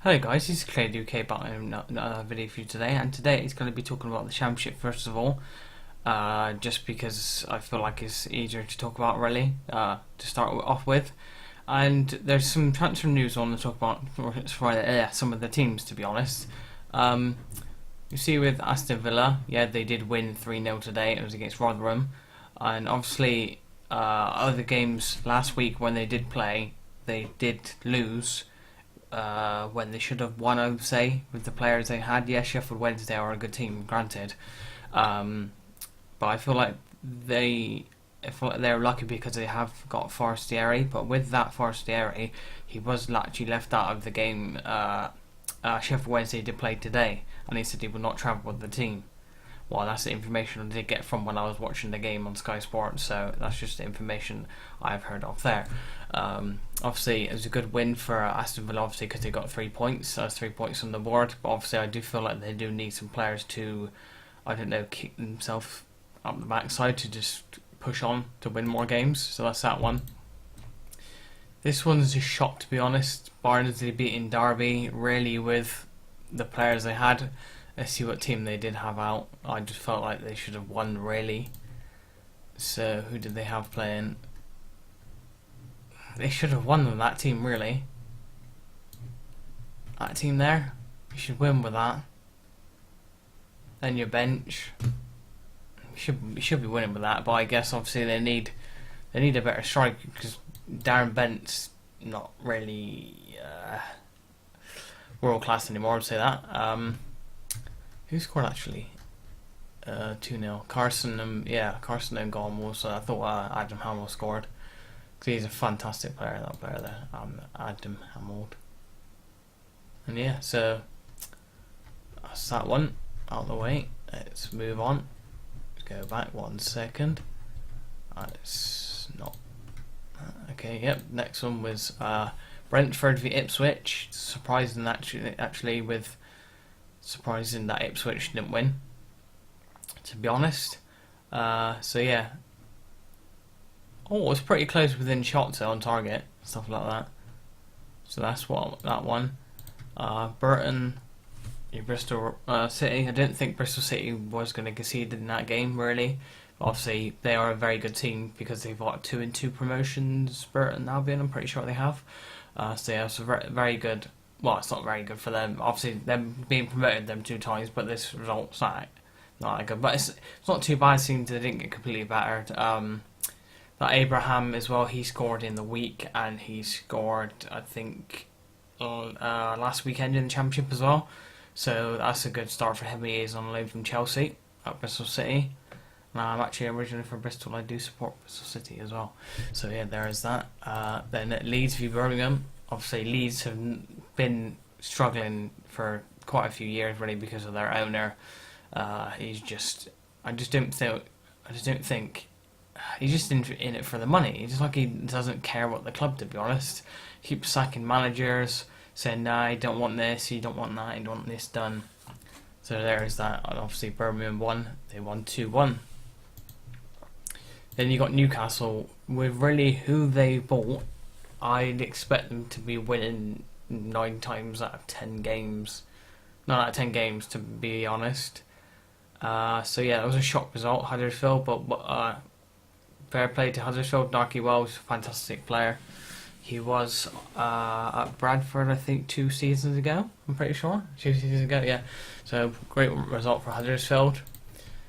Hello guys, this is Clay UK back in another video for you today, and today it's going to be talking about the Championship first of all, just because I feel like it's easier to talk about really, to start off with. And there's some transfer news I want to talk about for some of the teams, to be honest. You see with Aston Villa, yeah, they did win 3-0 today. It was against Rotherham, and obviously other games last week when they did play, they did lose. When they should have won, I would say, with the players they had. Yes, Sheffield Wednesday are a good team, granted, but I feel like they're lucky because they have got Forestieri. But with that Forestieri, he was actually left out of the game. Sheffield Wednesday did play today, and he said he would not travel with the team. Well, that's the information I did get from when I was watching the game on Sky Sports, so that's just the information I've heard of there. Obviously, it was a good win for Aston Villa, obviously, because they got 3 points. That's 3 points on the board, but obviously I do feel like they do need some players to, I don't know, kick themselves up the backside to just push on to win more games, so that's that one. This one's a shock, to be honest. Barnsley beating Derby, really, with the players they had. Let's see what team they did have out. I just felt like they should have won, really. So, who did they have playing? They should have won with that team, really. That team there, you should win with that. Then your bench, you should be winning with that. But I guess obviously they need a better striker because Darren Bent's not really world class anymore. I'd say that. Who scored actually? 2-0. Carson and Gone. So I thought Adam Hamill scored. Because he's a fantastic player, that player there. Adam Hamill. And yeah, so that's that one out of the way. Let's move on. Let's go back 1 second. It's not. Okay, yep. Next one was Brentford v Ipswich. Surprising actually with. Surprising that Ipswich didn't win, to be honest. So yeah. Oh, it was pretty close within shots on target, stuff like that. So that's what that one. Burton, Bristol City. I didn't think Bristol City was going to concede in that game, really. Obviously, they are a very good team because they've got 2-2 promotions. Burton Albion, I'm pretty sure they have. So yeah, it's a very, very good. Well, it's not very good for them. Obviously, them being promoted them 2 times, but this result's not that good. But it's not too bad since they didn't get completely battered. That Abraham as well, he scored in the week, and he scored, I think, last weekend in the Championship as well. So that's a good start for him. He is on loan from Chelsea at Bristol City. I'm actually originally from Bristol. I do support Bristol City as well. So yeah, there is that. Then Leeds v Birmingham. Obviously, Leeds have been struggling for quite a few years, really, because of their owner. I just don't think he's just in it for the money. He's just like he doesn't care about the club, to be honest. He keeps sacking managers, saying, "Nah, I don't want this. You don't want that. I don't want this done." So there is that. And obviously, Birmingham won. They won 2-1. Then you got Newcastle with really who they bought. I'd expect them to be winning 9 times out of 10 games. 9 out of 10 games, to be honest. So yeah, it was a shock result, Huddersfield, but fair play to Huddersfield. Darky Wells, fantastic player. He was at Bradford, I think, 2 seasons ago. I'm pretty sure 2 seasons ago. Yeah, so great result for Huddersfield.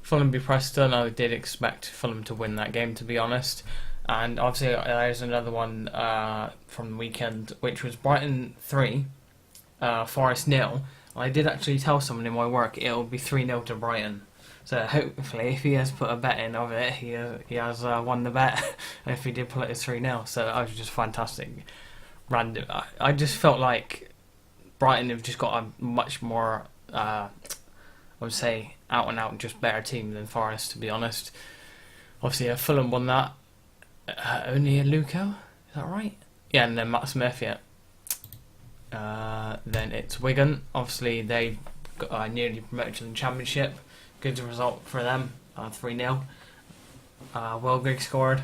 Fulham v Preston. I did expect Fulham to win that game, to be honest. And obviously, there's another one from the weekend, which was Brighton 3, Forest 0. I did actually tell someone in my work it'll be 3-0 to Brighton. So hopefully, if he has put a bet in of it, he has won the bet. If he did pull it as 3-0, so that was just fantastic. Random. I just felt like Brighton have just got a much more, I would say, out and out just better team than Forest, to be honest. Obviously, Fulham won that. Only a Luco, is that right? Yeah, and then Matt Smith, yeah. Then it's Wigan. Obviously, they got nearly promoted to the Championship. Good result for them, 3-0. Will Grigg scored.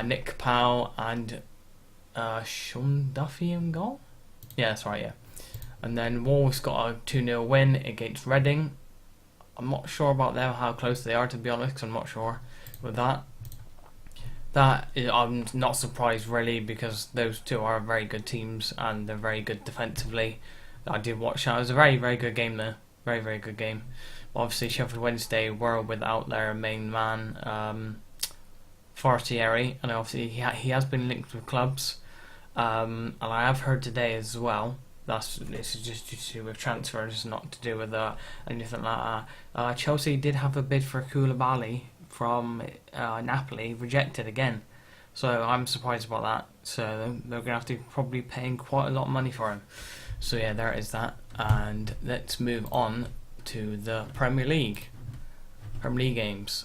Nick Powell and Sean Duffy in goal. Yeah, that's right. Yeah. And then Wolves got a 2-0 win against Reading. I'm not sure about them, how close they are, to be honest, 'cause I'm not sure with that. I'm not surprised really, because those two are very good teams and they're very good defensively. I did watch that. It was a very, very good game there. Very, very good game. But obviously Sheffield Wednesday were without their main man, Fortieri, and obviously he has been linked with clubs. And I have heard today as well, this is just to do with transfers, not to do with anything like that. Chelsea did have a bid for Koulibaly from Napoli, rejected again. So I'm surprised about that. So they're going to have to probably paying quite a lot of money for him. So yeah, there is that. And let's move on to the Premier League. Premier League games.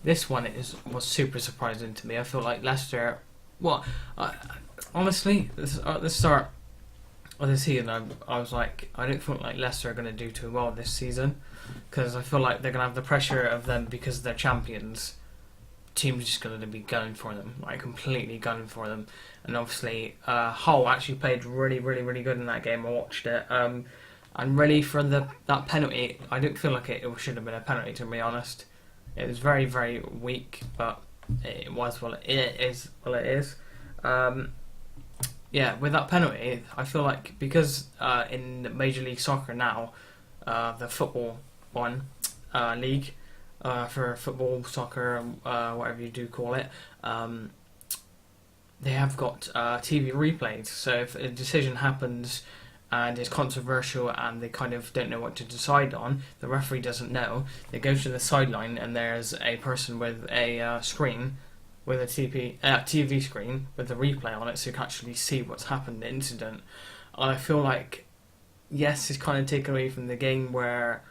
This one was super surprising to me. I feel like Leicester. Well, honestly, at the start of the season, I was like, I don't feel like Leicester are going to do too well this season, because I feel like they're going to have the pressure of them because they're champions. Team's just going to be gunning for them, like completely gunning for them. And obviously, Hull actually played really, really, really good in that game. I watched it. And really, for that penalty, I didn't feel like it should have been a penalty, to be honest. It was very, very weak, but it was it is. Yeah, with that penalty, I feel like because in Major League Soccer now, the football league, for football, soccer, whatever you do call it, they have got TV replays. So if a decision happens and it's controversial and they kind of don't know what to decide on, the referee doesn't know, they go to the sideline and there's a person with a screen, with a TV screen with a replay on it, so you can actually see what's happened, the incident. And I feel like, yes, it's kind of taken away from the game where...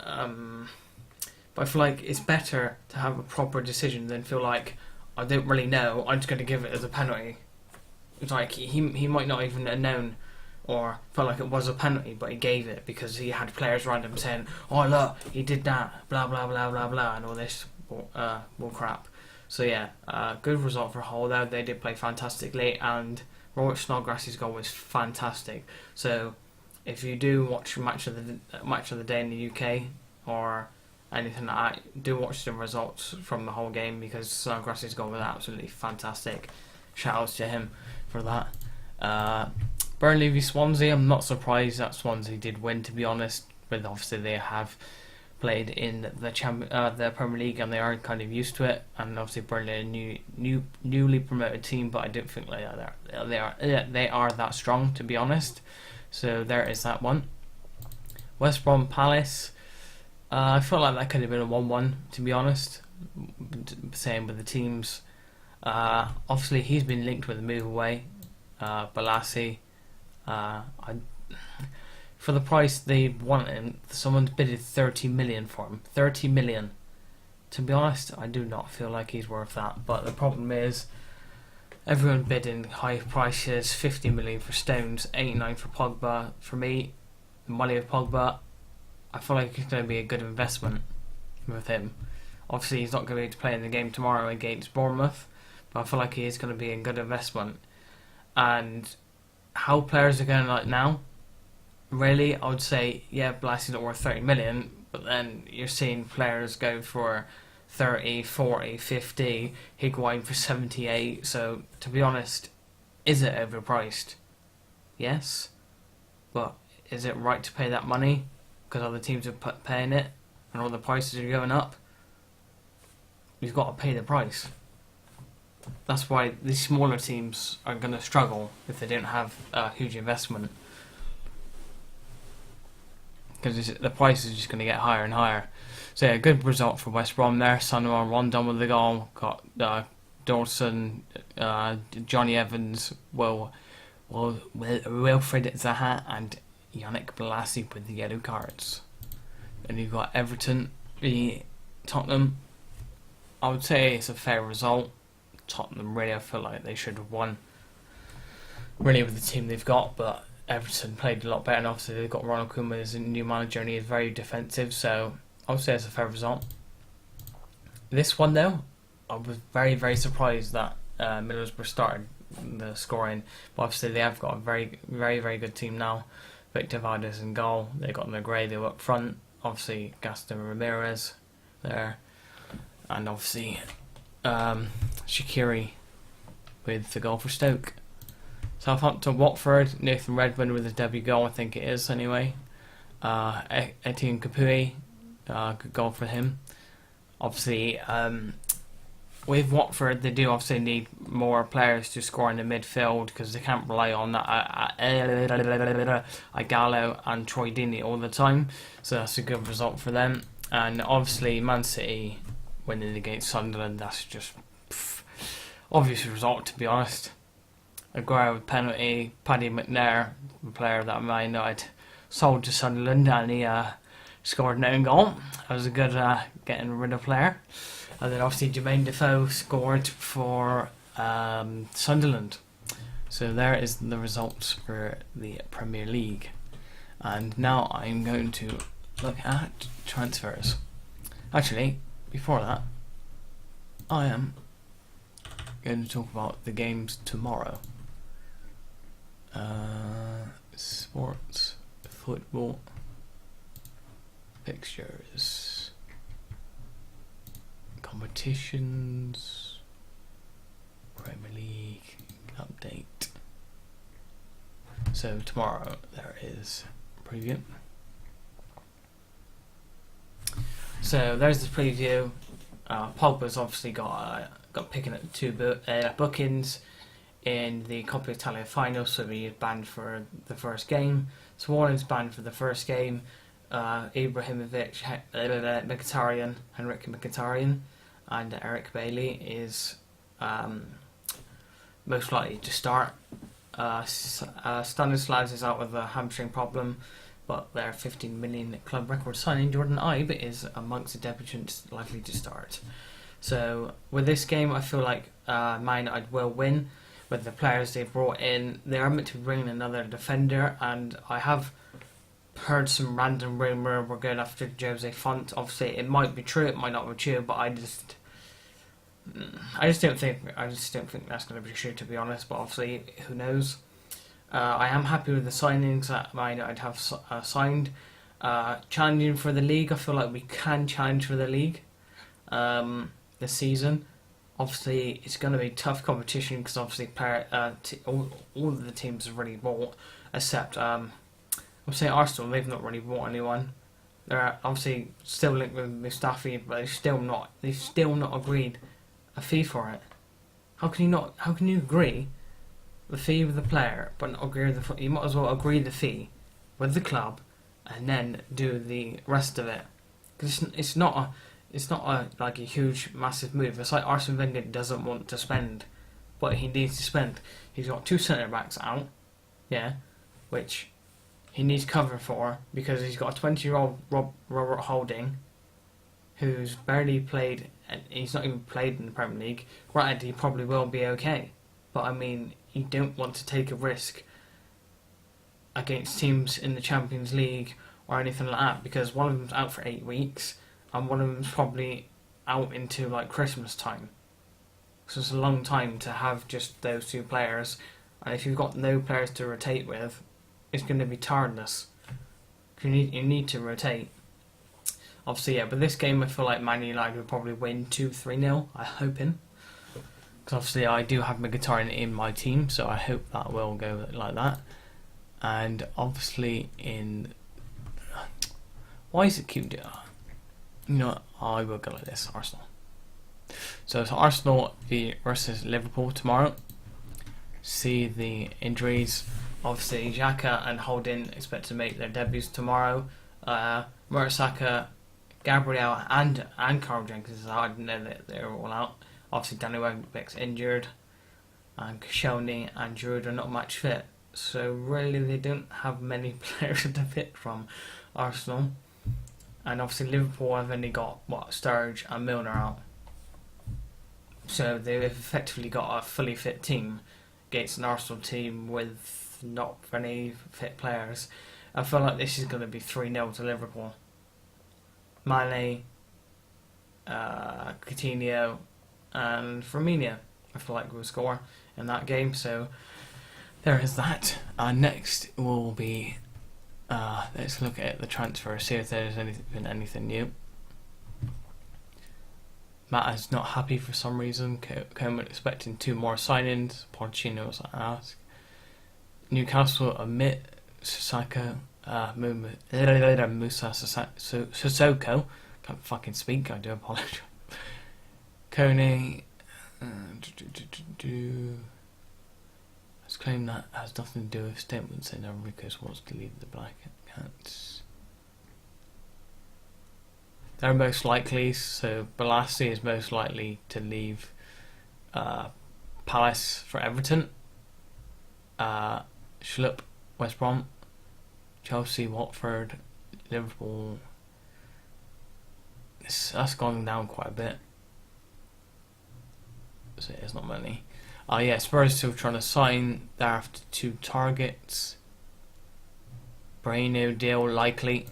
but I feel like it's better to have a proper decision than feel like, I don't really know, I'm just going to give it as a penalty. It's like, he might not even have known or felt like it was a penalty, but he gave it because he had players around him saying, oh look, he did that, blah blah blah blah blah, and all this bull crap. So yeah, good result for Hull there. They did play fantastically, and Robert Snodgrass's goal was fantastic. So if you do watch match of the day in the UK or anything like that, do watch the results from the whole game, because Snodgrass's goal was absolutely fantastic. Shout outs to him for that. Burnley v Swansea, I'm not surprised that Swansea did win, to be honest, but obviously they have played in the Premier League and they are kind of used to it, and obviously Burnley are a newly promoted team, but I don't think they are that strong, to be honest. So there is that one. West Brom Palace, I feel like that could have been a 1-1, to be honest. Same with the teams. Obviously he's been linked with a move away, Balassi. For the price they want him, someone bidded 30 million for him. 30 million. To be honest, I do not feel like he's worth that. But the problem is, everyone bidding high prices. 50 million for Stones, 89 for Pogba. For me, the money of Pogba, I feel like it's going to be a good investment with him. Obviously, he's not going to be able to play in the game tomorrow against Bournemouth, but I feel like he is going to be a good investment. And how players are going like now, really, I would say, yeah, Balassi's not worth 30 million, but then you're seeing players go for 30, 40, 50, Higuain for 78, so to be honest, is it overpriced? Yes, but is it right to pay that money because other teams are paying it and all the prices are going up? You've got to pay the price. That's why these smaller teams are going to struggle if they don't have a huge investment, because the price is just going to get higher and higher. So yeah, good result for West Brom there. Son Rondon with the goal. Got Dawson, Johnny Evans, Wilfried Zaha and Yannick Bolasie with the yellow cards. And you've got Everton v Tottenham. I would say it's a fair result. Tottenham, really, I feel like they should have won, really, with the team they've got, but Everton played a lot better, and obviously they've got Ronald Koeman as a new manager and he is very defensive, so I would say it's a fair result. This one though, I was very, very surprised that Middlesbrough started the scoring. But obviously they have got a very good team now. Victor Valdes in goal. They got Negredo up front. Obviously Gaston Ramirez there, and obviously Shaqiri with the goal for Stoke. Southampton, Watford, Nathan Redmond with his debut goal, I think it is anyway. Etienne Capoue, good goal for him. Obviously, with Watford, they do obviously need more players to score in the midfield because they can't rely on Ighalo and Troy Deeney all the time. So that's a good result for them. And obviously, Man City winning against Sunderland, that's just obvious result, to be honest. Aguero with penalty, Paddy McNair, the player that Man United sold to Sunderland, and he scored an own goal. That was a good getting rid of player. And then obviously Jermaine Defoe scored for Sunderland. So there is the results for the Premier League. And now I'm going to look at transfers. Actually, before that, I am going to talk about the games tomorrow. Sports, football, fixtures, competitions, Premier League update. So tomorrow there is preview. So there's the preview. Pogba's obviously got picking up 2 bookings in the Coppa Italia final, so he is banned for the first game. Smallin's banned for the first game. Ibrahimovic, Mkhitaryan, Henrik Mkhitaryan, and Eric Bailey is most likely to start. Stanislas is out with a hamstring problem, but their 15 million club record signing Jordan Ibe is amongst the debutants likely to start. So with this game, I feel like Man United will win with the players they've brought in. They are meant to bring in another defender, and I have heard some random rumour we're going after Jose Font. Obviously, it might be true, it might not be true, but I just don't think that's going to be true, to be honest. But obviously, who knows? I am happy with the signings that Man United have signed. Challenging for the league, I feel like we can challenge for the league this season. Obviously, it's going to be tough competition because obviously all of the teams have already bought, except I'm saying Arsenal. They've not really bought anyone. They're obviously still linked with Mustafi, but they've still not agreed a fee for it. How can you agree the fee with the player but not agree with the? You might as well agree the fee with the club and then do the rest of it, because it's not a huge massive move. It's like Arsene Wenger doesn't want to spend, but he needs to spend. He's got 2 centre backs out, which he needs cover for because he's got a 20-year-old Robert Holding, who's barely played, and he's not even played in the Premier League. Granted, he probably will be okay, but I mean, you don't want to take a risk against teams in the Champions League or anything like that, because one of them's out for 8 weeks and one of them's probably out into like Christmas time. So it's a long time to have just those 2 players, and if you've got no players to rotate with, it's going to be tiredness. You need to rotate. Obviously, but this game I feel like Man United will probably win 2-3-0, I'm hoping. Because obviously I do have Mkhitaryan in my team, so I hope that will go like that. And obviously why is it keep doing that? You know what? I will go like this, Arsenal. So it's Arsenal versus Liverpool tomorrow. See the injuries. Obviously, Xhaka and Holding expect to make their debuts tomorrow. Murasaka, Gabriel and Carl Jenkins, I didn't know that they were all out. Obviously, Danny Welbeck's injured, and Koscielny and Giroud are not match fit. So really, they don't have many players to pick from, Arsenal. And obviously, Liverpool have only got Sturridge and Milner out. So they've effectively got a fully fit team against an Arsenal team with not any fit players. I feel like this is going to be 3-0 to Liverpool. Mane, Coutinho and Firmino, I feel like will score. in that game. So there is that. Next will be let's look at the transfer, see if there's been anything new. Matt is not happy for some reason. Coleman expecting 2 more signings. Pochettino was asked. Newcastle omit Sissoko, Musa Sissoko. Can't fucking speak. I do apologise. Coney. Let's claim that has nothing to do with statements saying Enriquez wants to leave the Black Cats. They're most likely, so Balassi is most likely to leave Palace for Everton. Schlupp, West Brom, Chelsea, Watford, Liverpool. That's gone down quite a bit. So it's not many. Yeah, Spurs still trying to sign. They're after 2 targets. Brand deal likely.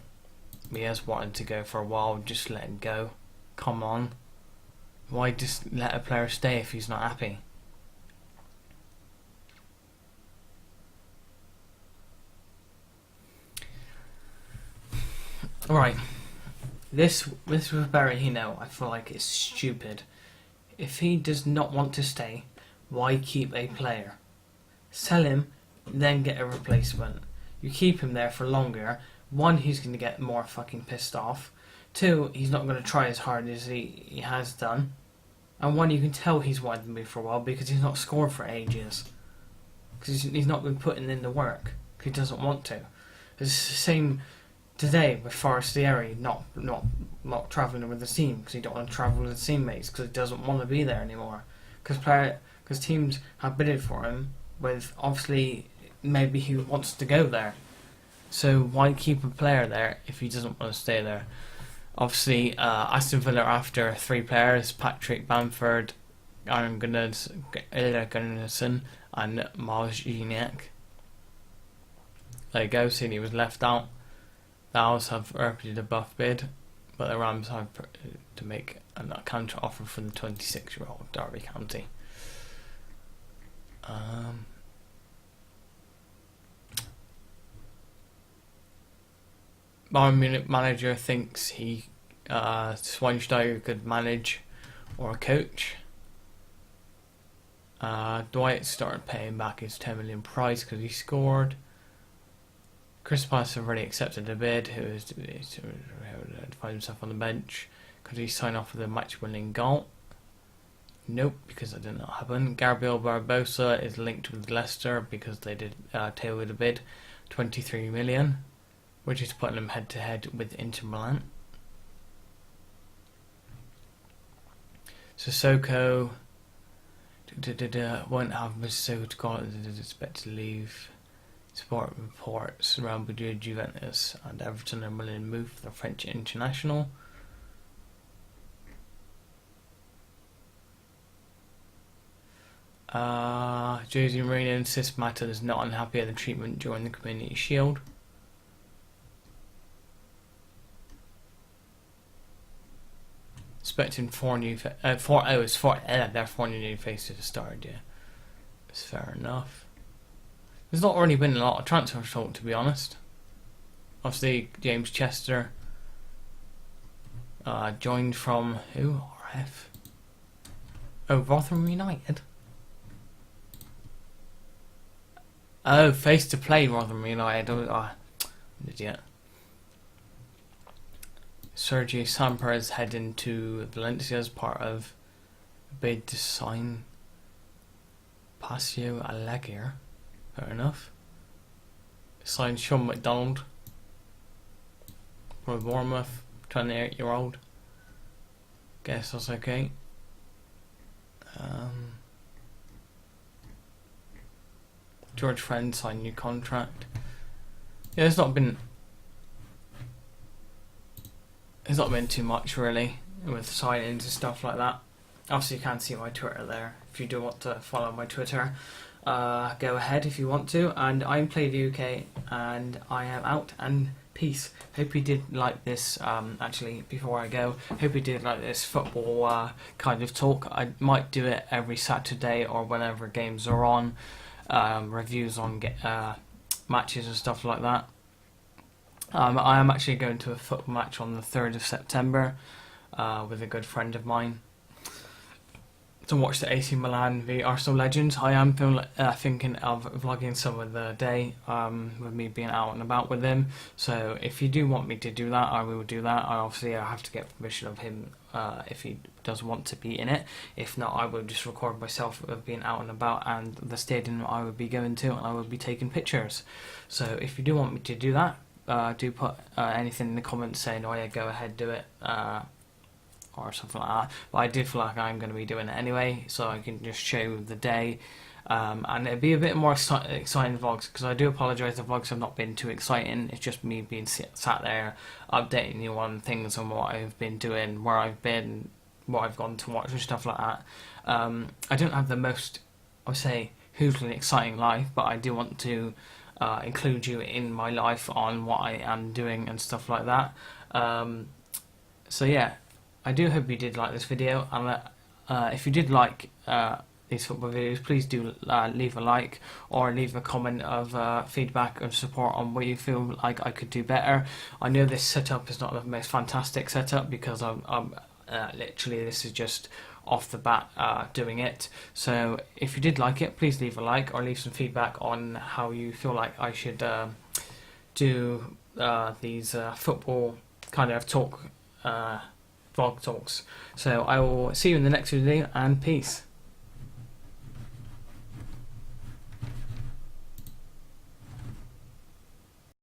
He has wanted to go for a while. Just let him go. Come on. Why just let a player stay if he's not happy? Right. This with Berahino, I feel like it's stupid. If he does not want to stay, why keep a player? Sell him, then get a replacement. You keep him there for longer. 1, he's going to get more fucking pissed off. 2, he's not going to try as hard as he has done. And 1, you can tell he's wanted to move for a while because he's not scored for ages. Because he's not been putting in the work. Because he doesn't want to. It's the same today with Forestieri not travelling with the team because he don't want to travel with his teammates because he doesn't want to be there anymore. Because teams have bidded for him with obviously maybe he wants to go there. So why keep a player there if he doesn't want to stay there? Obviously, Aston Villa are after 3 players: Patrick Bamford, Aaron Gunnarsson, and Miles Gignac. There you go. Seeing he was left out. The Owls have repeated a buff bid, but the Rams have to make a counter offer for the 26-year-old Derby County. Bayern Munich manager thinks Schweinsteiger could manage or coach. Dwight started paying back his 10 million price because he scored. Chris Pass have already accepted a bid, who is to find himself on the bench. Could he sign off with a match-winning goal? Nope, because that did not happen. Gabriel Barbosa is linked with Leicester because they did tailor the bid, 23 million, which is putting him head-to-head with Inter Milan. Sissoko won't have Sissoko expect to leave. Sport reports Real Madrid, Juventus and Everton are willing to move for the French international. Jose Mourinho insists Mata is not unhappy at the treatment during the Community Shield. Expecting 4 new faces to start, yeah. It's fair enough. There's not really been a lot of transfer talk, to be honest. Obviously, James Chester joined from who? RF? Oh, Rotherham United. Oh, face to play Rotherham United. Oh, idiot. Sergio Samper is heading to Valencia as part of a bid to sign Pasio Alegre. Fair enough. Signed Sean McDonald from Bournemouth, 28-year-old. Guess that's okay. George Friend signed new contract. Yeah, there's not been too much really with signings and stuff like that. Obviously, you can't see my Twitter there. If you do want to follow my Twitter, go ahead if you want to. And I'm Play the UK, and I am out. And peace. Hope you did like this. Actually, before I go, hope you did like this football kind of talk. I might do it every Saturday or whenever games are on. Reviews on matches and stuff like that. I am actually going to a football match on the 3rd of September with a good friend of mine to watch the AC Milan v Arsenal Legends. I am thinking of vlogging some of the day with me being out and about with him. So if you do want me to do that, I will do that. I have to get permission of him if he does want to be in it. If not, I will just record myself of being out and about and the stadium I would be going to, and I will be taking pictures. So if you do want me to do that, do put anything in the comments saying, oh yeah, go ahead, do it. Or something like that. But I did feel like I'm going to be doing it anyway, so I can just show the day. And it'd be a bit more exciting vlogs, because I do apologise, the vlogs have not been too exciting. It's just me being sat there updating you on things and what I've been doing, where I've been, what I've gone to watch and stuff like that. I don't have the most, I would say, hugely exciting life, but I do want to include you in my life on what I am doing and stuff like that. So yeah, I do hope you did like this video, and if you did like these football videos, please do leave a like or leave a comment of feedback and support on what you feel like I could do better. I know this setup is not the most fantastic setup, because I'm literally, this is just off the bat doing it. So if you did like it, please leave a like or leave some feedback on how you feel like I should do these football kind of talk vlog talks. So I will see you in the next video, and peace.